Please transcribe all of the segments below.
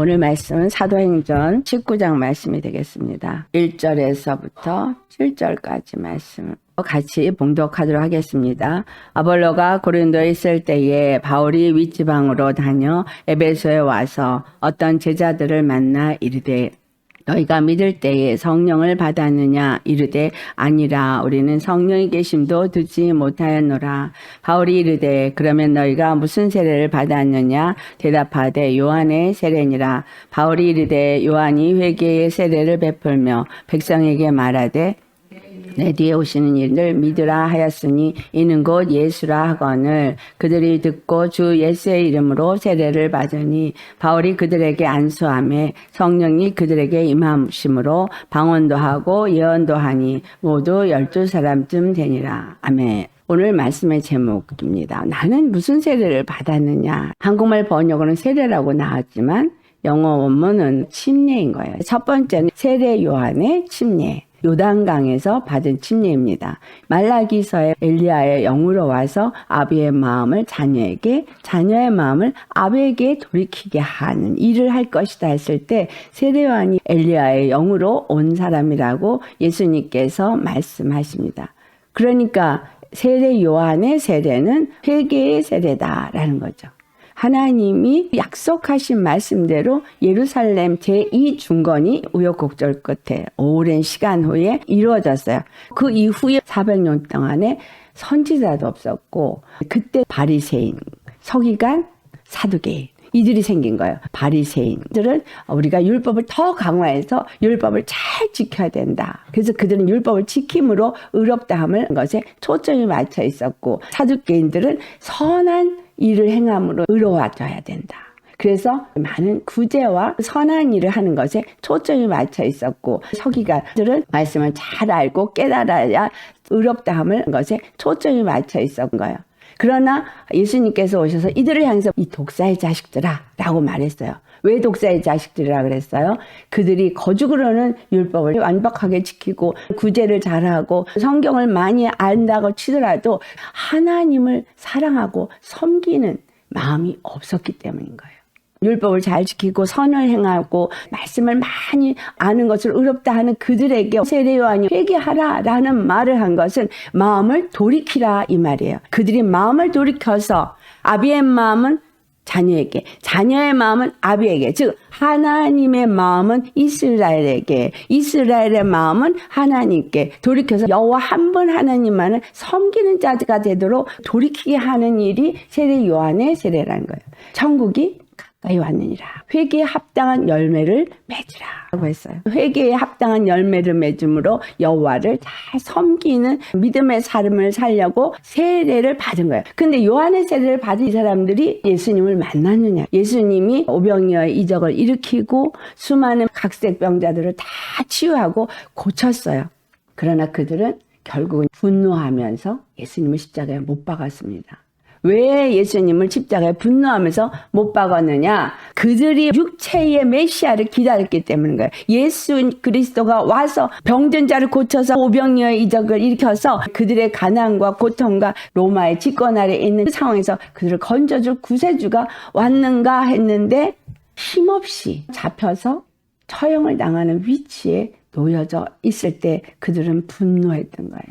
오늘 말씀은 사도행전 19장 말씀이 되겠습니다. 1절에서부터 7절까지 말씀을 같이 봉독하도록 하겠습니다. 아볼로가 고린도에 있을 때에 바울이 윗지방으로 다녀 에베소에 와서 어떤 제자들을 만나 이르되 너희가 믿을 때에 성령을 받았느냐 이르되 아니라 우리는 성령의 계심도 듣지 못하였노라. 바울이 이르되 그러면 너희가 무슨 세례를 받았느냐 대답하되 요한의 세례니라. 바울이 이르되 요한이 회개의 세례를 베풀며 백성에게 말하되 내 뒤에 오시는 이를 믿으라 하였으니 이는 곧 예수라 하거늘 그들이 듣고 주 예수의 이름으로 세례를 받으니 바울이 그들에게 안수하며 성령이 그들에게 임하심으로 방언도 하고 예언도 하니 모두 12사람쯤 되니라. 아멘. 오늘 말씀의 제목입니다. 나는 무슨 세례를 받았느냐. 한국말 번역으로는 세례라고 나왔지만 영어 원문은 침례인 거예요. 첫 번째는 세례 요한의 침례. 요단강에서 받은 침례입니다. 말라기서에 엘리야의 영으로 와서 아비의 마음을 자녀에게, 자녀의 마음을 아비에게 돌이키게 하는 일을 할 것이다 했을 때 세례 요한이 엘리야의 영으로 온 사람이라고 예수님께서 말씀하십니다. 그러니까 세례 요한의 세례는 회개의 세례다라는 거죠. 하나님이 약속하신 말씀대로 예루살렘 제2중건이 우여곡절 끝에 오랜 시간 후에 이루어졌어요. 그 이후에 400년 동안에 선지자도 없었고 그때 바리새인, 서기관, 사두개인 이들이 생긴 거예요. 바리새인들은 우리가 율법을 더 강화해서 율법을 잘 지켜야 된다. 그래서 그들은 율법을 지킴으로 의롭다함을 것에 초점이 맞춰 있었고 사두개인들은 선한 일을 행함으로 의로워져야 된다. 그래서 많은 구제와 선한 일을 하는 것에 초점이 맞춰 있었고 서기관들은 말씀을 잘 알고 깨달아야 의롭다함을 것에 초점이 맞춰 있었던 거예요. 그러나 예수님께서 오셔서 이들을 향해서 이 독사의 자식들아 라고 말했어요. 왜 독사의 자식들이라 그랬어요? 그들이 거죽으로는 율법을 완벽하게 지키고 구제를 잘하고 성경을 많이 안다고 치더라도 하나님을 사랑하고 섬기는 마음이 없었기 때문인 거예요. 율법을 잘 지키고 선을 행하고 말씀을 많이 아는 것을 의롭다 하는 그들에게 세례 요한이 회개하라라는 말을 한 것은 마음을 돌이키라 이 말이에요. 그들이 마음을 돌이켜서 아비의 마음은 자녀에게, 자녀의 마음은 아비에게, 즉 하나님의 마음은 이스라엘에게, 이스라엘의 마음은 하나님께 돌이켜서 여호와 한 분 하나님만을 섬기는 자가 되도록 돌이키게 하는 일이 세례 요한의 세례라는 거예요. 천국이 가까이 왔느니라. 회개에 합당한 열매를 맺으라 라고 했어요. 회개에 합당한 열매를 맺음으로 여호와를 잘 섬기는 믿음의 삶을 살려고 세례를 받은 거예요. 근데 요한의 세례를 받은 이 사람들이 예수님을 만났느냐. 예수님이 오병이어의 이적을 일으키고 수많은 각색병자들을 다 치유하고 고쳤어요. 그러나 그들은 결국은 분노하면서 예수님을 십자가에 못 박았습니다. 왜 예수님을 십자가에 분노하면서 못 박았느냐? 그들이 육체의 메시아를 기다렸기 때문인 거예요. 예수 그리스도가 와서 병든 자를 고쳐서 오병이어의 이적을 일으켜서 그들의 가난과 고통과 로마의 집권 아래 있는 상황에서 그들을 건져줄 구세주가 왔는가 했는데 힘없이 잡혀서 처형을 당하는 위치에 놓여져 있을 때 그들은 분노했던 거예요.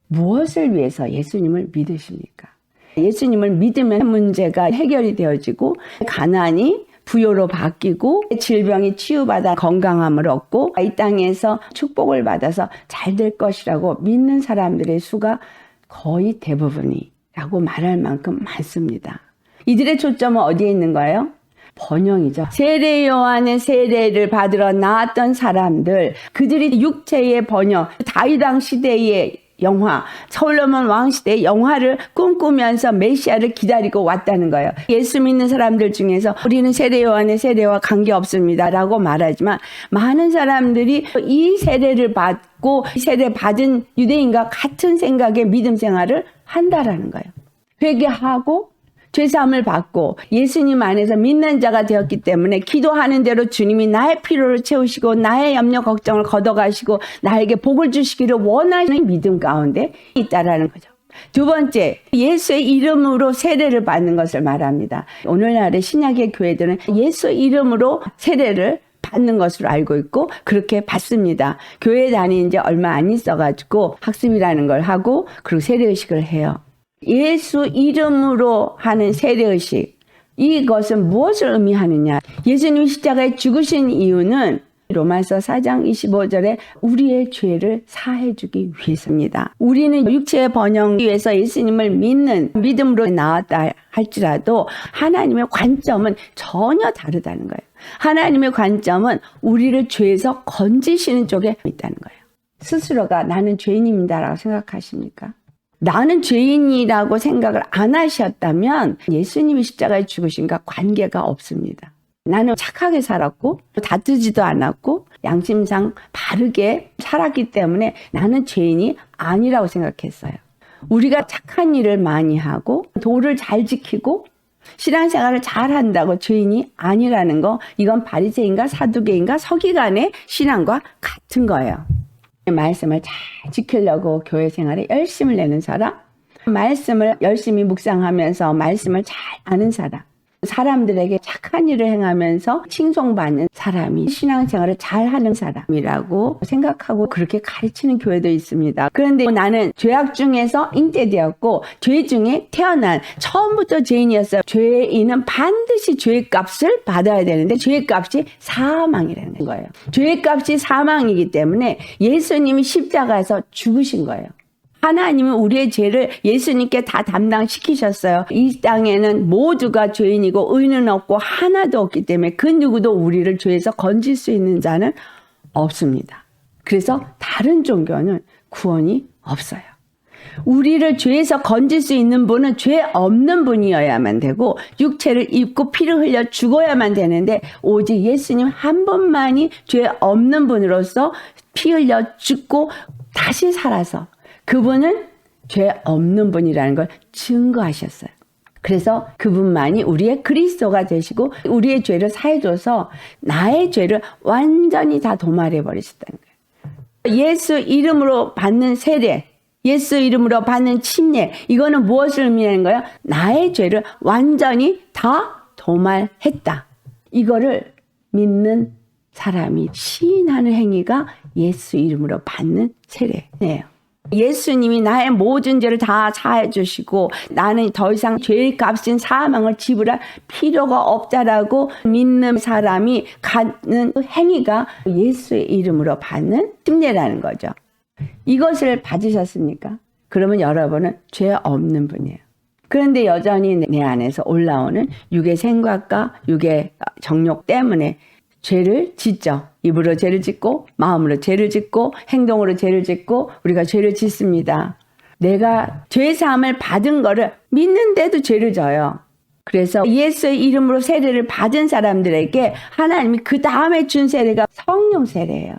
무엇을 위해서 예수님을 믿으십니까? 예수님을 믿으면 문제가 해결이 되어지고 가난이 부요로 바뀌고 질병이 치유받아 건강함을 얻고 이 땅에서 축복을 받아서 잘 될 것이라고 믿는 사람들의 수가 거의 대부분이라고 말할 만큼 많습니다. 이들의 초점은 어디에 있는 거예요? 번영이죠. 세례 요한의 세례를 받으러 나왔던 사람들, 그들이 육체의 번영, 다윗왕 시대의 영화, 솔로몬 왕시대의 영화를 꿈꾸면서 메시아를 기다리고 왔다는 거예요. 예수 믿는 사람들 중에서 우리는 세례 요한의 세례와 관계없습니다 라고 말하지만 많은 사람들이 이 세례를 받고 세례 받은 유대인과 같은 생각의 믿음 생활을 한다라는 거예요. 회개하고 죄사함을 받고 예수님 안에서 믿는 자가 되었기 때문에 기도하는 대로 주님이 나의 필요를 채우시고 나의 염려 걱정을 걷어가시고 나에게 복을 주시기를 원하는 믿음 가운데 있다라는 거죠. 두 번째, 예수의 이름으로 세례를 받는 것을 말합니다. 오늘날의 신약의 교회들은 예수 이름으로 세례를 받는 것으로 알고 있고 그렇게 받습니다. 교회 다닌 지 얼마 안 있어가지고 학습이라는 걸 하고 그리고 세례의식을 해요. 예수 이름으로 하는 세례의식, 이것은 무엇을 의미하느냐? 예수님이 십자가에 죽으신 이유는 로마서 4장 25절에 우리의 죄를 사해주기 위해서입니다. 우리는 육체의 번영 위해서 예수님을 믿는 믿음으로 나왔다 할지라도 하나님의 관점은 전혀 다르다는 거예요. 하나님의 관점은 우리를 죄에서 건지시는 쪽에 있다는 거예요. 스스로가 나는 죄인입니다라고 생각하십니까? 나는 죄인이라고 생각을 안 하셨다면 예수님이 십자가에 죽으신과 관계가 없습니다. 나는 착하게 살았고 다투지도 않았고 양심상 바르게 살았기 때문에 나는 죄인이 아니라고 생각했어요. 우리가 착한 일을 많이 하고 도를 잘 지키고 신앙생활을 잘 한다고 죄인이 아니라는 거, 이건 바리새인과 사두개인과 서기관의 신앙과 같은 거예요. 말씀을 잘 지키려고 교회 생활에 열심을 내는 사람, 말씀을 열심히 묵상하면서 말씀을 잘 아는 사람, 사람들에게 착한 일을 행하면서 칭송받는 사람이 신앙생활을 잘하는 사람이라고 생각하고 그렇게 가르치는 교회도 있습니다. 그런데 나는 죄악 중에서 잉태되었고 죄 중에 태어난 처음부터 죄인이었어요. 죄인은 반드시 죄의 값을 받아야 되는데 죄의 값이 사망이라는 거예요. 죄의 값이 사망이기 때문에 예수님이 십자가에서 죽으신 거예요. 하나님은 우리의 죄를 예수님께 다 담당시키셨어요. 이 땅에는 모두가 죄인이고 의는 없고 하나도 없기 때문에 그 누구도 우리를 죄에서 건질 수 있는 자는 없습니다. 그래서 다른 종교는 구원이 없어요. 우리를 죄에서 건질 수 있는 분은 죄 없는 분이어야만 되고 육체를 입고 피를 흘려 죽어야만 되는데 오직 예수님 한 분만이 죄 없는 분으로서 피 흘려 죽고 다시 살아서 그분은 죄 없는 분이라는 걸 증거하셨어요. 그래서 그분만이 우리의 그리스도가 되시고 우리의 죄를 사해줘서 나의 죄를 완전히 다 도말해 버리셨다는 거예요. 예수 이름으로 받는 세례, 예수 이름으로 받는 침례, 이거는 무엇을 의미하는 거예요? 나의 죄를 완전히 다 도말했다. 이거를 믿는 사람이 시인하는 행위가 예수 이름으로 받는 세례예요. 예수님이 나의 모든 죄를 다 사해 주시고 나는 더 이상 죄의 값인 사망을 지불할 필요가 없다라고 믿는 사람이 갖는 행위가 예수의 이름으로 받는 침례라는 거죠. 이것을 받으셨습니까? 그러면 여러분은 죄 없는 분이에요. 그런데 여전히 내 안에서 올라오는 육의 생각과 육의 정욕 때문에 죄를 짓죠. 입으로 죄를 짓고 마음으로 죄를 짓고 행동으로 죄를 짓고 우리가 죄를 짓습니다. 내가 죄사함을 받은 거를 믿는데도 죄를 져요. 그래서 예수의 이름으로 세례를 받은 사람들에게 하나님이 그 다음에 준 세례가 성령 세례예요.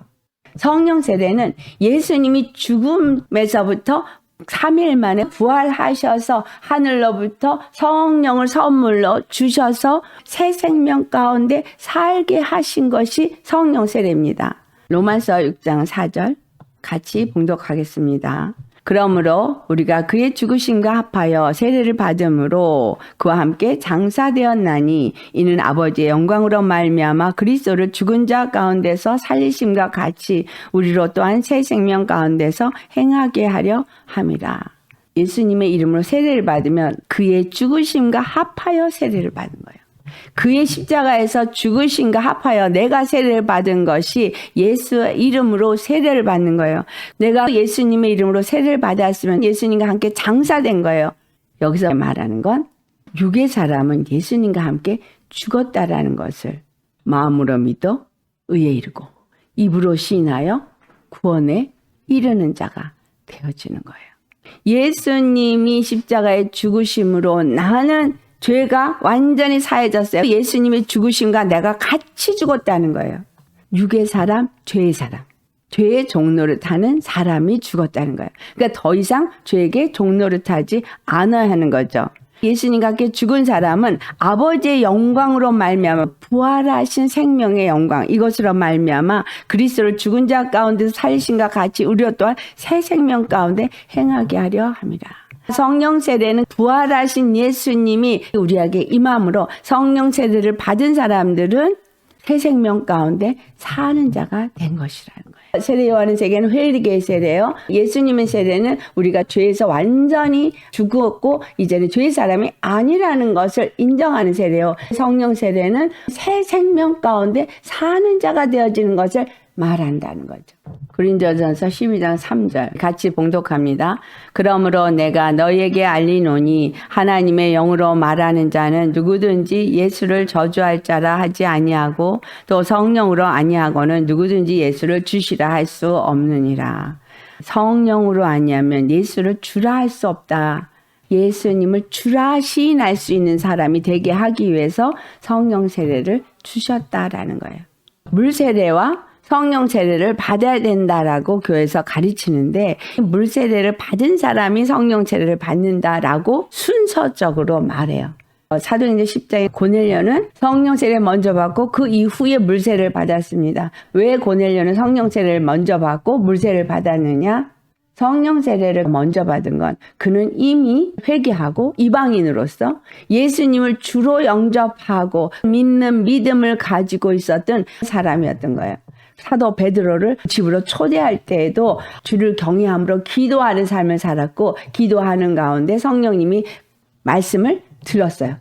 성령 세례는 예수님이 죽음에서부터 3일 만에 부활하셔서 하늘로부터 성령을 선물로 주셔서 새 생명 가운데 살게 하신 것이 성령 세례입니다. 로마서 6장 4절 같이 봉독하겠습니다. 그러므로 우리가 그의 죽으심과 합하여 세례를 받음으로 그와 함께 장사되었나니 이는 아버지의 영광으로 말미암아 그리스도를 죽은 자 가운데서 살리심과 같이 우리로 또한 새 생명 가운데서 행하게 하려 함이라. 예수님의 이름으로 세례를 받으면 그의 죽으심과 합하여 세례를 받은 거예요. 그의 십자가에서 죽으심과 합하여 내가 세례를 받은 것이 예수의 이름으로 세례를 받는 거예요. 내가 예수님의 이름으로 세례를 받았으면 예수님과 함께 장사된 거예요. 여기서 말하는 건 육의 사람은 예수님과 함께 죽었다라는 것을 마음으로 믿어 의에 이르고 입으로 시인하여 구원에 이르는 자가 되어지는 거예요. 예수님이 십자가에 죽으심으로 나는 죄가 완전히 사해졌어요. 예수님의 죽으심과 내가 같이 죽었다는 거예요. 육의 사람, 죄의 사람. 죄의 종노릇하는 사람이 죽었다는 거예요. 그러니까 더 이상 죄에게 종노릇하지 않아야 하는 거죠. 예수님과 함께 죽은 사람은 아버지의 영광으로 말미암아 부활하신 생명의 영광 이것으로 말미암아 그리스도를 죽은 자 가운데서 살리심과 같이 우리로 또한 새 생명 가운데 행하게 하려 함이라. 성령 세례는 부활하신 예수님이 우리에게 임함으로 성령 세례를 받은 사람들은 새 생명 가운데 사는 자가 된 것이라는 거예요. 세례 요한의 세례는 회개의 세례예요. 예수님의 세례는 우리가 죄에서 완전히 죽었고 이제는 죄의 사람이 아니라는 것을 인정하는 세례예요. 성령 세례는 새 생명 가운데 사는 자가 되어지는 것을 말한다는 거죠. 고린도전서 12장 3절 같이 봉독합니다. 그러므로 내가 너희에게 알리노니 하나님의 영으로 말하는 자는 누구든지 예수를 저주할 자라 하지 아니하고 또 성령으로 아니하고는 누구든지 예수를 주시라 할 수 없느니라. 성령으로 아니하면 예수를 주라 할 수 없다. 예수님을 주라 시인할 수 있는 사람이 되게 하기 위해서 성령 세례를 주셨다라는 거예요. 물 세례와 성령 세례를 받아야 된다라고 교회에서 가르치는데 물 세례를 받은 사람이 성령 세례를 받는다라고 순서적으로 말해요. 사도행전 10장에 고넬료는 성령 세례를 먼저 받고 그 이후에 물 세례를 받았습니다. 왜 고넬료는 성령 세례를 먼저 받고 물 세례를 받았느냐? 성령 세례를 먼저 받은 건 그는 이미 회개하고 이방인으로서 예수님을 주로 영접하고 믿는 믿음을 가지고 있었던 사람이었던 거예요. 사도 베드로를 집으로 초대할 때에도 주를 경외함으로 기도하는 삶을 살았고 기도하는 가운데 성령님이 말씀을 들었어요.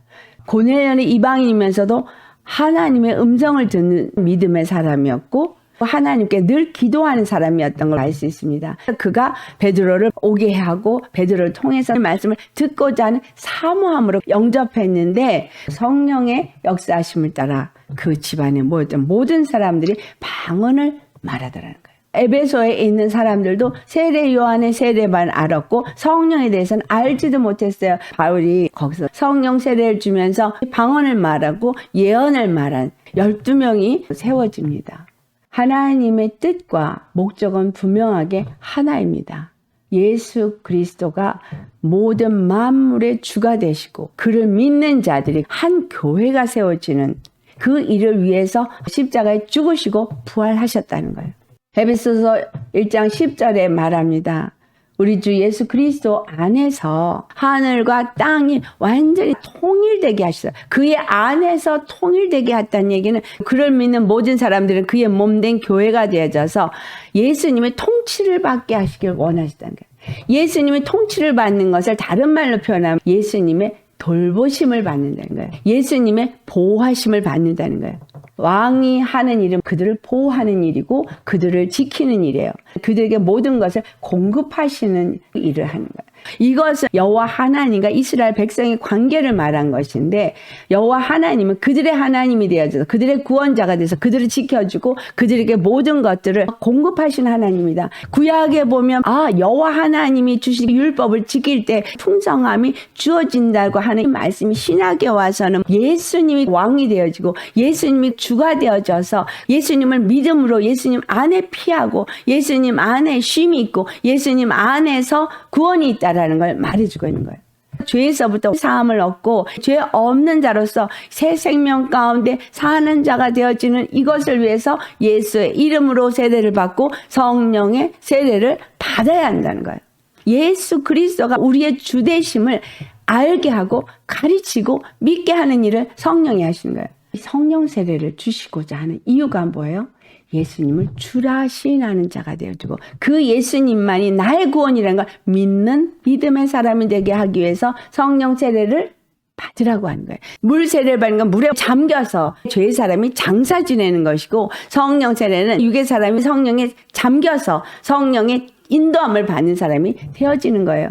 고넬료는 이방인이면서도 하나님의 음성을 듣는 믿음의 사람이었고 하나님께 늘 기도하는 사람이었던 걸 알 수 있습니다. 그가 베드로를 오게 하고 베드로를 통해서 말씀을 듣고자 하는 사모함으로 영접했는데 성령의 역사하심을 따라 그 집안에 모였던 모든 사람들이 방언을 말하더라는 거예요. 에베소에 있는 사람들도 세례 요한의 세례만 알았고 성령에 대해서는 알지도 못했어요. 바울이 거기서 성령 세례를 주면서 방언을 말하고 예언을 말한 12명이 세워집니다. 하나님의 뜻과 목적은 분명하게 하나입니다. 예수 그리스도가 모든 만물의 주가 되시고 그를 믿는 자들이 한 교회가 세워지는 그 일을 위해서 십자가에 죽으시고 부활하셨다는 거예요. 에베소서 1장 10절에 말합니다. 우리 주 예수 그리스도 안에서 하늘과 땅이 완전히 통일되게 하셨어요. 그의 안에서 통일되게 했다는 얘기는 그를 믿는 모든 사람들은 그의 몸된 교회가 되어져서 예수님의 통치를 받게 하시길 원하시다는 거예요. 예수님의 통치를 받는 것을 다른 말로 표현하면 예수님의 돌보심을 받는다는 거예요. 예수님의 보호하심을 받는다는 거예요. 왕이 하는 일은 그들을 보호하는 일이고 그들을 지키는 일이에요. 그들에게 모든 것을 공급하시는 일을 하는 거예요. 이것은 여호와 하나님과 이스라엘 백성의 관계를 말한 것인데 여호와 하나님은 그들의 하나님이 되어져서 그들의 구원자가 돼서 그들을 지켜주고 그들에게 모든 것들을 공급하시는 하나님이다. 구약에 보면 여호와 하나님이 주신 율법을 지킬 때 풍성함이 주어진다고 하는 말씀이 신약에 와서는 예수님이 왕이 되어지고 예수님이 주가 되어져서 예수님을 믿음으로 예수님 안에 피하고 예수님 안에 쉼이 있고 예수님 안에서 구원이 있다라는 걸 말해주고 있는 거예요. 죄에서부터 사함을 얻고 죄 없는 자로서 새 생명 가운데 사는 자가 되어지는 이것을 위해서 예수의 이름으로 세례를 받고 성령의 세례를 받아야 한다는 거예요. 예수 그리스도가 우리의 주 되심을 알게 하고 가르치고 믿게 하는 일을 성령이 하시는 거예요. 성령 세례를 주시고자 하는 이유가 뭐예요? 예수님을 주라 시인하는 자가 되어주고 그 예수님만이 나의 구원이라는 걸 믿는 믿음의 사람이 되게 하기 위해서 성령 세례를 받으라고 하는 거예요. 물 세례를 받는 건 물에 잠겨서 죄의 사람이 장사 지내는 것이고 성령 세례는 육의 사람이 성령에 잠겨서 성령의 인도함을 받는 사람이 되어지는 거예요.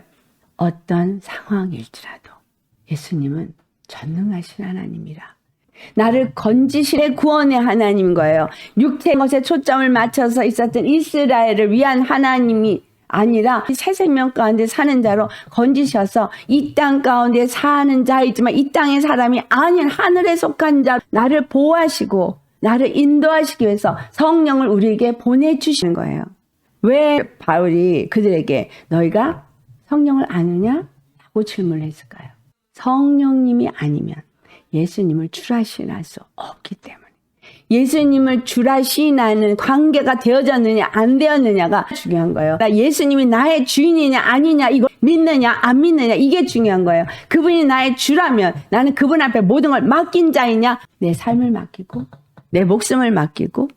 어떤 상황일지라도 예수님은 전능하신 하나님이라. 나를 건지실의 구원의 하나님인 거예요. 육체의 것에 초점을 맞춰서 있었던 이스라엘을 위한 하나님이 아니라 새 생명 가운데 사는 자로 건지셔서 이 땅 가운데 사는 자이지만 이 땅의 사람이 아닌 하늘에 속한 자 나를 보호하시고 나를 인도하시기 위해서 성령을 우리에게 보내주시는 거예요. 왜 바울이 그들에게 너희가 성령을 아느냐? 라고 질문을 했을까요? 성령님이 아니면 예수님을 주라 시인할 수 없기 때문에 예수님을 주라 시인하는 관계가 되어졌느냐 안 되었느냐가 중요한 거예요. 나 예수님이 나의 주인이냐 아니냐 이거 믿느냐 안 믿느냐 이게 중요한 거예요. 그분이 나의 주라면 나는 그분 앞에 모든 걸 맡긴 자이냐, 내 삶을 맡기고 내 목숨을 맡기고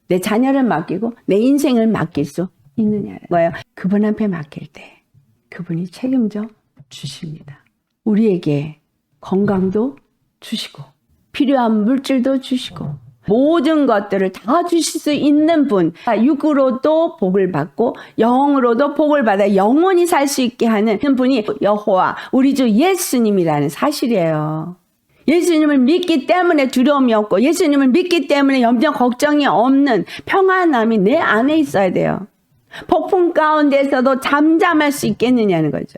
내 자녀를 맡기고 내 인생을 맡길 수 있느냐는 거예요. 그분 앞에 맡길 때 그분이 책임져 주십니다. 우리에게 건강도 주시고 필요한 물질도 주시고 모든 것들을 다 주실 수 있는 분, 육으로도 복을 받고 영으로도 복을 받아 영원히 살 수 있게 하는 분이 여호와 우리 주 예수님이라는 사실이에요. 예수님을 믿기 때문에 두려움이 없고 예수님을 믿기 때문에 염려 걱정이 없는 평안함이 내 안에 있어야 돼요. 폭풍 가운데서도 잠잠할 수 있겠느냐는 거죠.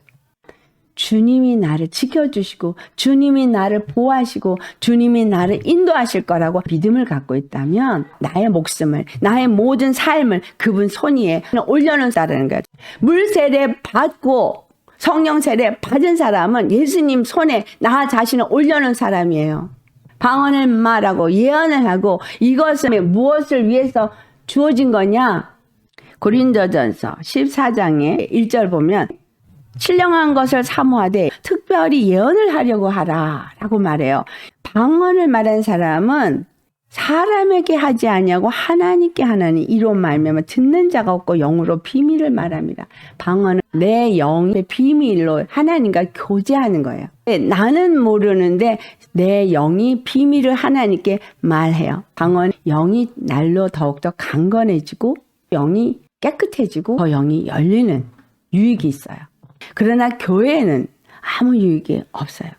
주님이 나를 지켜주시고 주님이 나를 보호하시고 주님이 나를 인도하실 거라고 믿음을 갖고 있다면 나의 목숨을 나의 모든 삶을 그분 손 위에 올려놓는다는 거예요. 물 세례 받고 성령 세례 받은 사람은 예수님 손에 나 자신을 올려놓은 사람이에요. 방언을 말하고 예언을 하고 이것은 무엇을 위해서 주어진 거냐? 고린도전서 14장의 1절 보면 신령한 것을 사모하되 특별히 예언을 하려고 하라 라고 말해요. 방언을 말한 사람은 사람에게 하지 아니하고 하나님께 하나니 이로 말미암아 듣는 자가 없고 영으로 비밀을 말합니다. 방언은 내 영의 비밀로 하나님과 교제하는 거예요. 나는 모르는데 내 영이 비밀을 하나님께 말해요. 방언 영이 날로 더욱더 강건해지고 영이 깨끗해지고 더 영이 열리는 유익이 있어요. 그러나 교회에는 아무 유익이 없어요.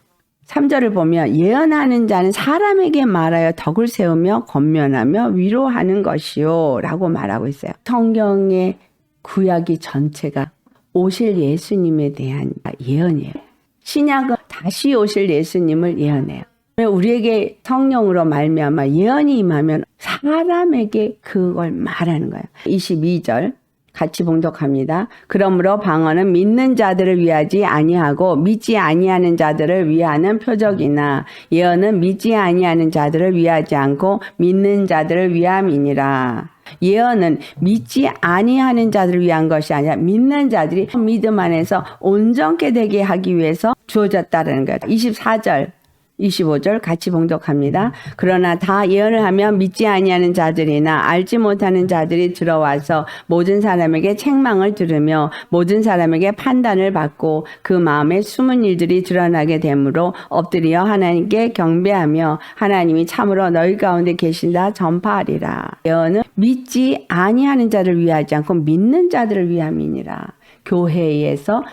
3절을 보면 예언하는 자는 사람에게 말하여 덕을 세우며 권면하며 위로하는 것이요 라고 말하고 있어요. 성경의 구약이 전체가 오실 예수님에 대한 예언이에요. 신약은 다시 오실 예수님을 예언해요. 우리에게 성령으로 말미암아 예언이 임하면 사람에게 그걸 말하는 거예요. 22절 같이 봉독합니다. 그러므로 방언은 믿는 자들을 위하지 아니하고 믿지 아니하는 자들을 위하는 표적이나 예언은 믿지 아니하는 자들을 위하지 않고 믿는 자들을 위함이니라. 예언은 믿지 아니하는 자들을 위한 것이 아니라 믿는 자들이 믿음 안에서 온전케 되게 하기 위해서 주어졌다는 거예요. 24절 25절 같이 봉독합니다. 그러나 다 예언을 하면 믿지 아니하는 자들이나 알지 못하는 자들이 들어와서 모든 사람에게 책망을 들으며 모든 사람에게 판단을 받고 그 마음에 숨은 일들이 드러나게 되므로 엎드려 하나님께 경배하며 하나님이 참으로 너희 가운데 계신다 전파하리라. 예언은 믿지 아니하는 자를 위하지 않고 믿는 자들을 위함이니라. 교회에서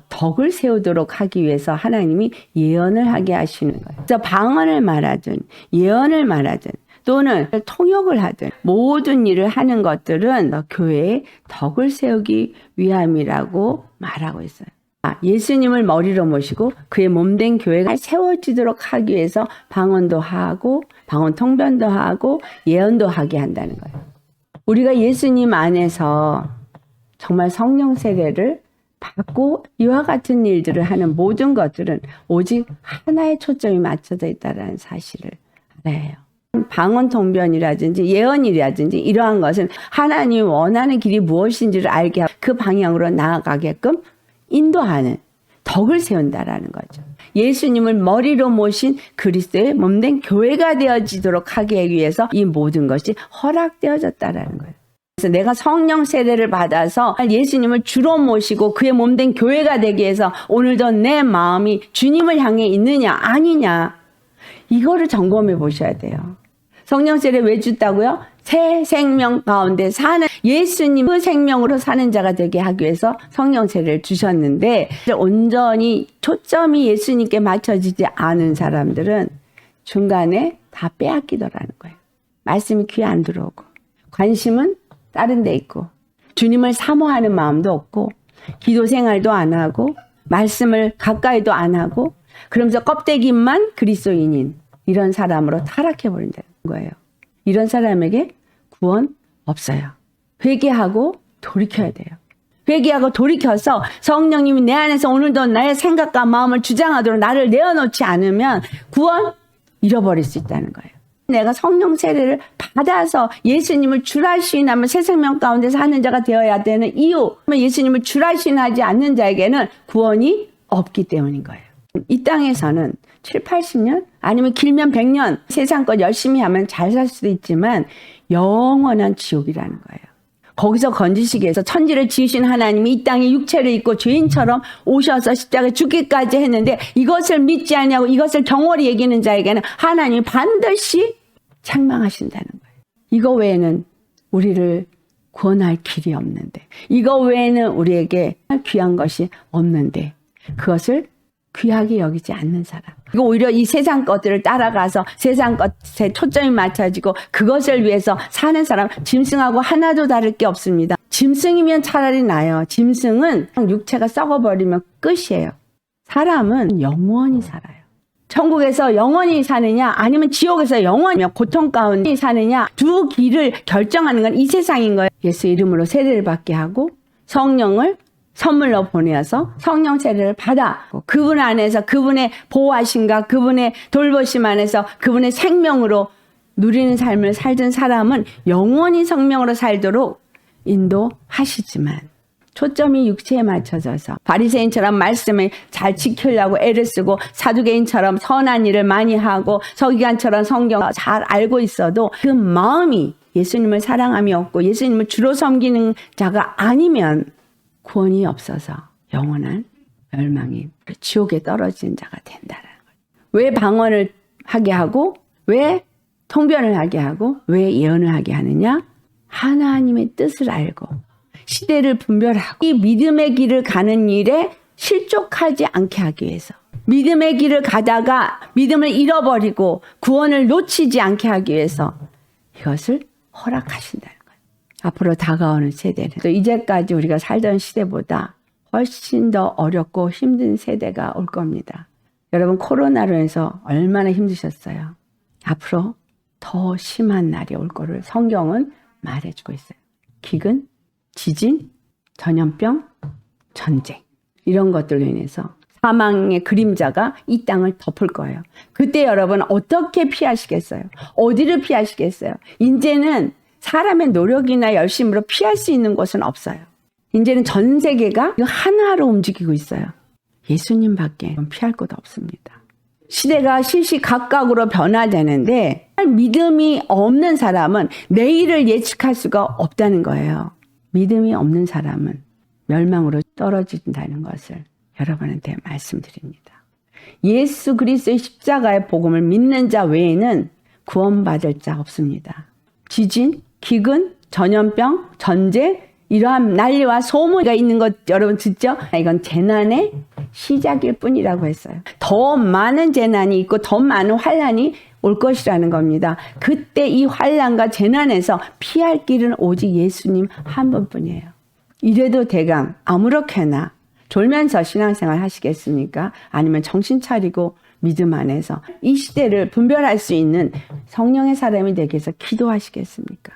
덕을 세우도록 하기 위해서 하나님이 예언을 하게 하시는 거예요. 그래서 방언을 말하든 예언을 말하든 또는 통역을 하든 모든 일을 하는 것들은 교회의 덕을 세우기 위함이라고 말하고 있어요. 예수님을 머리로 모시고 그의 몸된 교회가 세워지도록 하기 위해서 방언도 하고 방언 통변도 하고 예언도 하게 한다는 거예요. 우리가 예수님 안에서 정말 성령 세례를 받고 이와 같은 일들을 하는 모든 것들은 오직 하나의 초점이 맞춰져 있다는 사실을 알아야 해요. 방언 통변이라든지 예언이라든지 이러한 것은 하나님이 원하는 길이 무엇인지를 알게 하고 그 방향으로 나아가게끔 인도하는 덕을 세운다라는 거죠. 예수님을 머리로 모신 그리스도의 몸된 교회가 되어지도록 하기 위해서 이 모든 것이 허락되어졌다라는 거예요. 그래서 내가 성령 세례를 받아서 예수님을 주로 모시고 그의 몸된 교회가 되기 위해서 오늘도 내 마음이 주님을 향해 있느냐 아니냐 이거를 점검해 보셔야 돼요. 성령 세례 왜 줬다고요? 새 생명 가운데 사는 예수님 그 생명으로 사는 자가 되게 하기 위해서 성령 세례를 주셨는데 온전히 초점이 예수님께 맞춰지지 않은 사람들은 중간에 다 빼앗기더라는 거예요. 말씀이 귀에 안 들어오고 관심은 다른 데 있고 주님을 사모하는 마음도 없고 기도 생활도 안 하고 말씀을 가까이도 안 하고 그러면서 껍데기만 그리스도인인 이런 사람으로 타락해버린다는 거예요. 이런 사람에게 구원 없어요. 회개하고 돌이켜야 돼요. 회개하고 돌이켜서 성령님이 내 안에서 오늘도 나의 생각과 마음을 주장하도록 나를 내어놓지 않으면 구원 잃어버릴 수 있다는 거예요. 내가 성령 세례를 받아서 예수님을 주라 시인하면 새 생명 가운데 사는 자가 되어야 되는 이유, 예수님을 주라 시인하지 않는 자에게는 구원이 없기 때문인 거예요. 이 땅에서는 7, 80년 아니면 길면 100년 세상 것 열심히 하면 잘 살 수도 있지만 영원한 지옥이라는 거예요. 거기서 건지시기 위해서 천지를 지으신 하나님이 이 땅에 육체를 입고 죄인처럼 오셔서 십자가에 죽기까지 했는데 이것을 믿지 않냐고 이것을 경홀히 여기는 자에게는 하나님이 반드시 책망하신다는 거예요. 이거 외에는 우리를 구원할 길이 없는데, 이거 외에는 우리에게 귀한 것이 없는데 그것을 귀하게 여기지 않는 사람, 이거 오히려 이 세상 것들을 따라가서 세상 것에 초점이 맞춰지고 그것을 위해서 사는 사람, 짐승하고 하나도 다를 게 없습니다. 짐승이면 차라리 나아요. 짐승은 육체가 썩어버리면 끝이에요. 사람은 영원히 살아요. 천국에서 영원히 사느냐 아니면 지옥에서 영원히 고통 가운데 사느냐, 두 길을 결정하는 건 이 세상인 거예요. 예수 이름으로 세례를 받게 하고 성령을 선물로 보내어서 성령 세례를 받아 그분 안에서 그분의 보호하심과 그분의 돌보심 안에서 그분의 생명으로 누리는 삶을 살던 사람은 영원히 성령으로 살도록 인도하시지만 초점이 육체에 맞춰져서 바리새인처럼 말씀을 잘 지키려고 애를 쓰고 사두개인처럼 선한 일을 많이 하고 서기관처럼 성경 잘 알고 있어도 그 마음이 예수님을 사랑함이 없고 예수님을 주로 섬기는 자가 아니면 구원이 없어서 영원한 멸망인 지옥에 떨어진 자가 된다는 거예요. 왜 방언을 하게 하고 왜 통변을 하게 하고 왜 예언을 하게 하느냐? 하나님의 뜻을 알고 시대를 분별하고 이 믿음의 길을 가는 일에 실족하지 않게 하기 위해서, 믿음의 길을 가다가 믿음을 잃어버리고 구원을 놓치지 않게 하기 위해서 이것을 허락하신다는 거예요. 앞으로 다가오는 세대는 또 이제까지 우리가 살던 시대보다 훨씬 더 어렵고 힘든 세대가 올 겁니다. 여러분 코로나로 해서 얼마나 힘드셨어요. 앞으로 더 심한 날이 올 거를 성경은 말해주고 있어요. 기근, 지진, 전염병, 전쟁 이런 것들로 인해서 사망의 그림자가 이 땅을 덮을 거예요. 그때 여러분 어떻게 피하시겠어요? 어디를 피하시겠어요? 이제는 사람의 노력이나 열심으로 피할 수 있는 곳은 없어요. 이제는 전 세계가 하나로 움직이고 있어요. 예수님밖에 피할 곳 없습니다. 시대가 시시각각으로 변화되는데 믿음이 없는 사람은 내일을 예측할 수가 없다는 거예요. 믿음이 없는 사람은 멸망으로 떨어진다는 것을 여러분한테 말씀드립니다. 예수 그리스도의 십자가의 복음을 믿는 자 외에는 구원받을 자 없습니다. 지진, 기근, 전염병, 전쟁, 이러한 난리와 소문이 있는 것 여러분 듣죠? 이건 재난의 시작일 뿐이라고 했어요. 더 많은 재난이 있고 더 많은 환난이 올 것이라는 겁니다. 그때 이 환난과 재난에서 피할 길은 오직 예수님 한 분뿐이에요. 이래도 대강 아무렇게나 졸면서 신앙생활 하시겠습니까? 아니면 정신 차리고 믿음 안에서 이 시대를 분별할 수 있는 성령의 사람이 되기 위해서 기도하시겠습니까?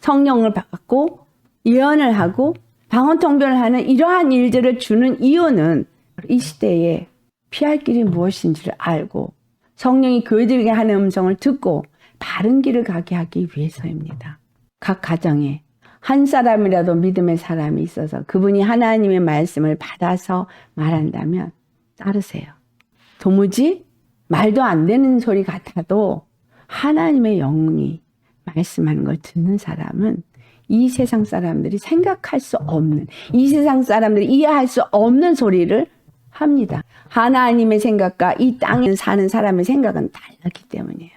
성령을 받고 예언을 하고 방언통변을 하는 이러한 일들을 주는 이유는 이 시대에 피할 길이 무엇인지를 알고 성령이 교회들에게 하는 음성을 듣고 바른 길을 가게 하기 위해서입니다. 각 가정에 한 사람이라도 믿음의 사람이 있어서 그분이 하나님의 말씀을 받아서 말한다면 따르세요. 도무지 말도 안 되는 소리 같아도 하나님의 영이 말씀하는 걸 듣는 사람은 이 세상 사람들이 생각할 수 없는, 이 세상 사람들이 이해할 수 없는 소리를 합니다. 하나님의 생각과 이 땅에 사는 사람의 생각은 다르기 때문이에요.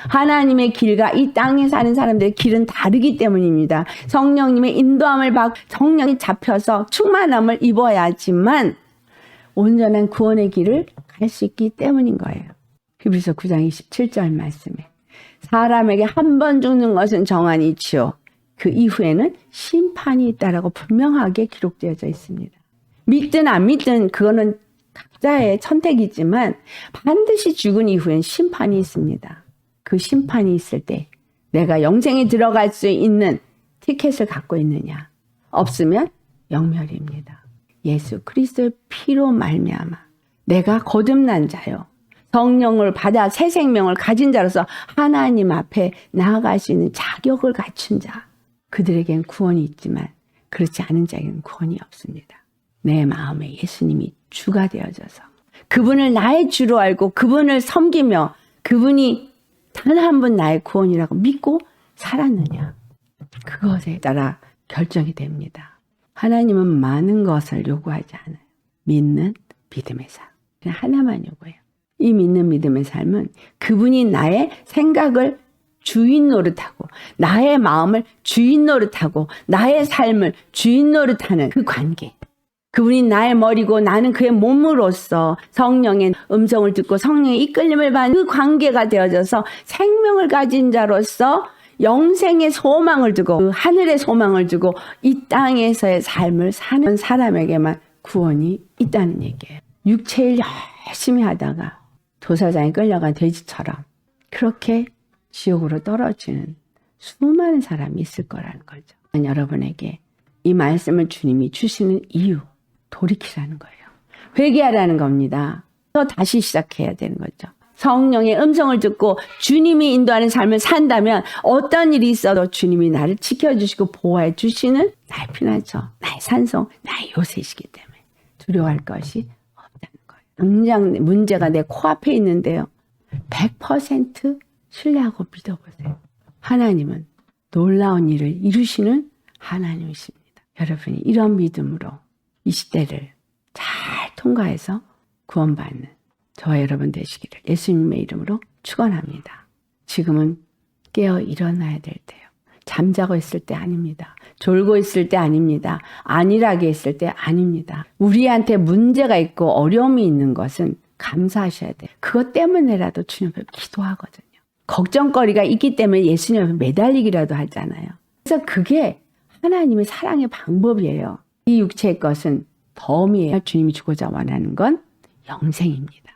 하나님의 길과 이 땅에 사는 사람들의 길은 다르기 때문입니다. 성령님의 인도함을 받고 성령이 잡혀서 충만함을 입어야지만 온전한 구원의 길을 갈 수 있기 때문인 거예요. 히브리서 9장 27절 말씀에 사람에게 한 번 죽는 것은 정한 이치요 그 이후에는 심판이 있다라고 분명하게 기록되어져 있습니다. 믿든 안 믿든 그거는 각자의 선택이지만 반드시 죽은 이후엔 심판이 있습니다. 그 심판이 있을 때 내가 영생에 들어갈 수 있는 티켓을 갖고 있느냐? 없으면 영멸입니다. 예수 그리스도의 피로 말미암아 내가 거듭난 자요 성령을 받아 새 생명을 가진 자로서 하나님 앞에 나아갈 수 있는 자격을 갖춘 자. 그들에겐 구원이 있지만 그렇지 않은 자에게는 구원이 없습니다. 내 마음에 예수님이 주가 되어져서 그분을 나의 주로 알고 그분을 섬기며 그분이 단 한 분 나의 구원이라고 믿고 살았느냐. 그것에 따라 결정이 됩니다. 하나님은 많은 것을 요구하지 않아요. 믿는 믿음의 삶. 그냥 하나만 요구해요. 이 믿는 믿음의 삶은 그분이 나의 생각을 주인 노릇하고 나의 마음을 주인 노릇하고 나의 삶을 주인 노릇하는 그 관계. 그분이 나의 머리고 나는 그의 몸으로서 성령의 음성을 듣고 성령의 이끌림을 받는 그 관계가 되어져서 생명을 가진 자로서 영생의 소망을 두고 그 하늘의 소망을 두고 이 땅에서의 삶을 사는 사람에게만 구원이 있다는 얘기예요. 육체일 열심히 하다가 도사장에 끌려간 돼지처럼 그렇게 지옥으로 떨어지는 수많은 사람이 있을 거라는 거죠. 여러분에게 이 말씀을 주님이 주시는 이유, 돌이키라는 거예요. 회개하라는 겁니다. 또 다시 시작해야 되는 거죠. 성령의 음성을 듣고 주님이 인도하는 삶을 산다면 어떤 일이 있어도 주님이 나를 지켜주시고 보호해 주시는 나의 피난처, 나의 산성, 나의 요새이시기 때문에 두려워할 것이 없다는 거예요. 당장 문제가 내 코앞에 있는데요. 100% 신뢰하고 믿어보세요. 하나님은 놀라운 일을 이루시는 하나님이십니다. 여러분이 이런 믿음으로 이 시대를 잘 통과해서 구원받는 저와 여러분 되시기를 예수님의 이름으로 축원합니다. 지금은 깨어 일어나야 될 때요. 잠자고 있을 때 아닙니다. 졸고 있을 때 아닙니다. 안일하게 있을 때 아닙니다. 우리한테 문제가 있고 어려움이 있는 것은 감사하셔야 돼요. 그것 때문에라도 주님 앞에 기도하거든요. 걱정거리가 있기 때문에 예수님 앞에 매달리기라도 하잖아요. 그래서 그게 하나님의 사랑의 방법이에요. 이 육체의 것은 덤이에요. 주님이 주고자 원하는 건 영생입니다.